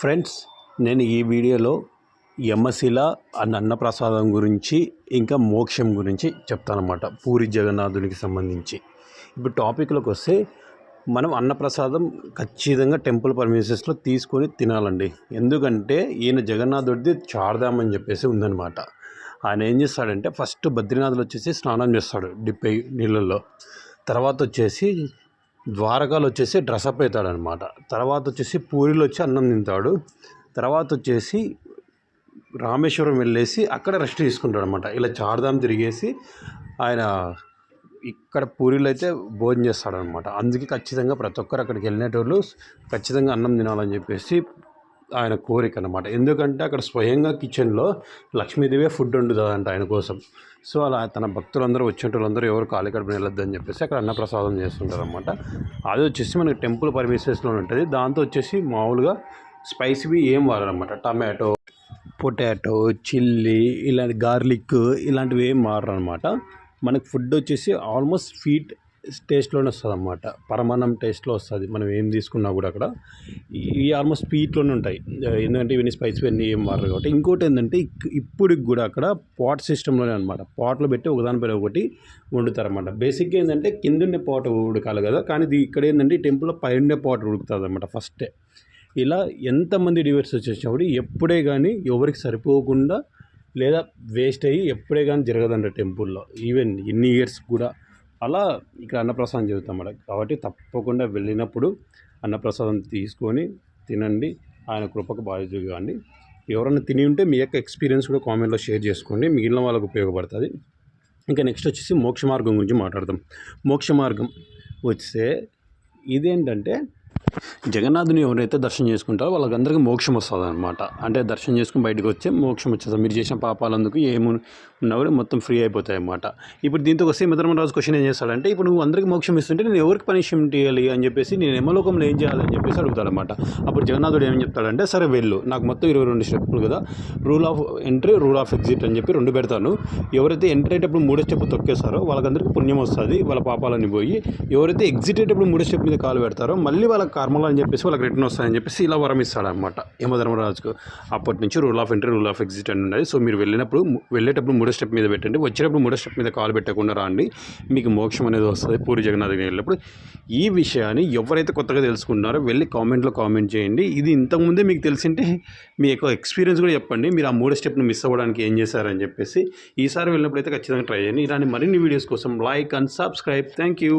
Friends, నేను ఈ వీడియోలో యమశిల అన్నప్రసాదం గురించి ఇంకా మోక్షం గురించి చెప్తానన్నమాట. పూరి జగన్నాథునికి సంబంధించి. ఇప్పుడు టాపిక్లోకి వస్తే, మనం అన్నప్రసాదం ఖచ్చితంగా టెంపుల్ పర్మిషన్స్లో తీసుకొని తినాలండి. ఎందుకంటే ఈయన జగన్నాథుడిది చార్ధామ్ అని చెప్పేసి ఉందన్నమాట. ఆయన ఏం చేస్తాడంటే, ఫస్ట్ బద్రీనాథ్లో వచ్చేసి స్నానం చేస్తాడు డిప్ అయ్యి నీళ్ళల్లో. తర్వాత వచ్చేసి ద్వారకాలు వచ్చేసి డ్రెస్అప్ అవుతాడనమాట. తర్వాత వచ్చేసి పూరిలో వచ్చి అన్నం తింటాడు. తర్వాత వచ్చేసి రామేశ్వరం వెళ్ళేసి అక్కడ రెస్ట్ తీసుకుంటాడు అనమాట. ఇలా చార్ధామ్ తిరిగేసి ఆయన ఇక్కడ పూరిలో అయితే భోజనం చేస్తాడనమాట. అందుకే ఖచ్చితంగా ప్రతి ఒక్కరు అక్కడికి వెళ్ళేటోళ్ళు ఖచ్చితంగా అన్నం తినాలని చెప్పేసి ఆయన కోరిక అనమాట. ఎందుకంటే అక్కడ స్వయంగా కిచెన్లో లక్ష్మీదేవి ఫుడ్ వండుతుందంట ఆయన కోసం. సో అలా తన భక్తులందరూ వచ్చేటోళ్ళందరూ ఎవరు ఖాళీ కడుపున వెళ్ళొద్దని చెప్పేసి అక్కడ అన్నప్రసాదం చేస్తుంటారు అనమాట. అది వచ్చేసి మనకి టెంపుల్ పర్మిషన్స్లో ఉంటుంది. దాంతో వచ్చేసి మామూలుగా స్పైసీవి ఏం వాడరనమాట. టమాటో, పొటాటో, చిల్లీ, ఇలాంటి గార్లిక్ ఇలాంటివి ఏం వాడరనమాట. మనకి ఫుడ్ వచ్చేసి ఆల్మోస్ట్ స్వీట్ టేస్ట్లోనే వస్తుంది అన్నమాట. పరమాన్నం టేస్ట్లో వస్తుంది మనం ఏం తీసుకున్నా కూడా. అక్కడ ఇవి ఆల్మోస్ట్ స్వీట్లోనే ఉంటాయి, ఎందుకంటే ఇవన్నీ స్పైసీ అన్నీ ఏం వాడరు కాబట్టి. ఇంకోటి ఏంటంటే ఇప్పటికి కూడా అక్కడ పాట్ సిస్టంలోనే అనమాట. పాట్లో పెట్టి ఒకదానిపైన ఒకటి వండుతారన్నమాట. బేసిక్గా ఏంటంటే కిందుండే పాట్ ఉడకాలి కదా, కానీ ఇది ఇక్కడ ఏంటంటే ఈ టెంపుల్లో పైన పాట్ ఉడుకుతుంది అనమాట ఫస్టే. ఇలా ఎంతమంది డివైర్స్ వచ్చేసినప్పుడు ఎప్పుడే కానీ ఎవరికి సరిపోకుండా లేదా వేస్ట్ అయ్యి ఎప్పుడే కానీ జరగదంట టెంపుల్లో. ఈవెన్ ఎన్ని ఇయర్స్ కూడా అలా ఇక్కడ అన్నప్రసాదం జరుగుతామన్నమాట. కాబట్టి తప్పకుండా వెళ్ళినప్పుడు అన్నప్రసాదం తీసుకొని తినండి. ఆయన కృపకు బాధ్యత కాండి. ఎవరైనా తిని ఉంటే మీ యొక్క ఎక్స్పీరియన్స్ కూడా కామెంట్లో షేర్ చేసుకోండి, మిగిలిన వాళ్ళకు ఉపయోగపడుతుంది. ఇంకా నెక్స్ట్ వచ్చేసి మోక్ష మార్గం గురించి మాట్లాడదాం. మోక్ష మార్గం వస్తే ఇదేంటంటే, జగన్నాథుని ఎవరైతే దర్శనం చేసుకుంటారో వాళ్ళకందరికీ మోక్షం వస్తుంది అనమాట. అంటే దర్శనం చేసుకుని బయటకు వచ్చే మోక్షం వచ్చేస్తుంది. మీరు చేసిన పాపాలందుకు ఏమున్నా కూడా మొత్తం ఫ్రీ అయిపోతాయి అన్నమాట. ఇప్పుడు దీంతో వస్తే యమధర్మరాజు క్వశ్చన్ ఏం చేస్తాడంటే, ఇప్పుడు నువ్వు అందరికీ మోక్షం ఇస్తుంటే నేను ఎవరికి పనిష్మెంట్ ఇవ్వాలి అని చెప్పేసి, నేను యమలోకంలో ఏం చేయాలని చెప్పేసి అడుగుతాడనమాట. అప్పుడు జగన్నాథుడు ఏం చెప్తాడంటే, సరే వెళ్ళు, నాకు మొత్తం 22 స్టెప్పులు కదా, rule of entry, rule of exit అని చెప్పి 2 పెడతాను. ఎవరైతే ఎంట్రీ అయ్యేటప్పుడు 3వ స్టెప్ తొక్కేస్తారో వాళ్ళకందరికీ పుణ్యం వస్తుంది, వాళ్ళ పాపాలన్నీ పోయి. ఎవరైతే ఎగ్జిట్ అయ్యేటప్పుడు 3వ స్టెప్ మీద కాలు పెడతారో మళ్ళీ వాళ్ళ కర్మలు అని చెప్పేసి వాళ్ళకి రిటర్న్ వస్తాయని చెప్పేసి ఇలా వరం ఇస్తాడనమాట యమధర్మరాజుకు. అప్పటి నుంచి rule of entry, rule of exit అని ఉన్నది. సో మీరు వెళ్ళేటప్పుడు 3వ స్టెప్ మీద పెట్టండి, వచ్చేటప్పుడు 3వ స్టెప్ మీద కాలు పెట్టకుండా రాండి, మీకు మోక్షం అనేది వస్తుంది పూరి జగన్నాథునికి వెళ్ళినప్పుడు. ఈ విషయాన్ని ఎవరైతే కొత్తగా తెలుసుకున్నారో వెళ్ళి కామెంట్లో కామెంట్ చేయండి. ఇది ఇంతకుముందే మీకు తెలిసింటే మీ యొక్క ఎక్స్పీరియన్స్ కూడా చెప్పండి, మీరు ఆ 3వ స్టెప్ను మిస్ అవ్వడానికి ఏం చేశారని చెప్పేసి. ఈసారి వెళ్ళినప్పుడు అయితే ఖచ్చితంగా ట్రై చేయండి. ఇలాంటి మరిన్ని వీడియోస్ కోసం like and subscribe. Thank you.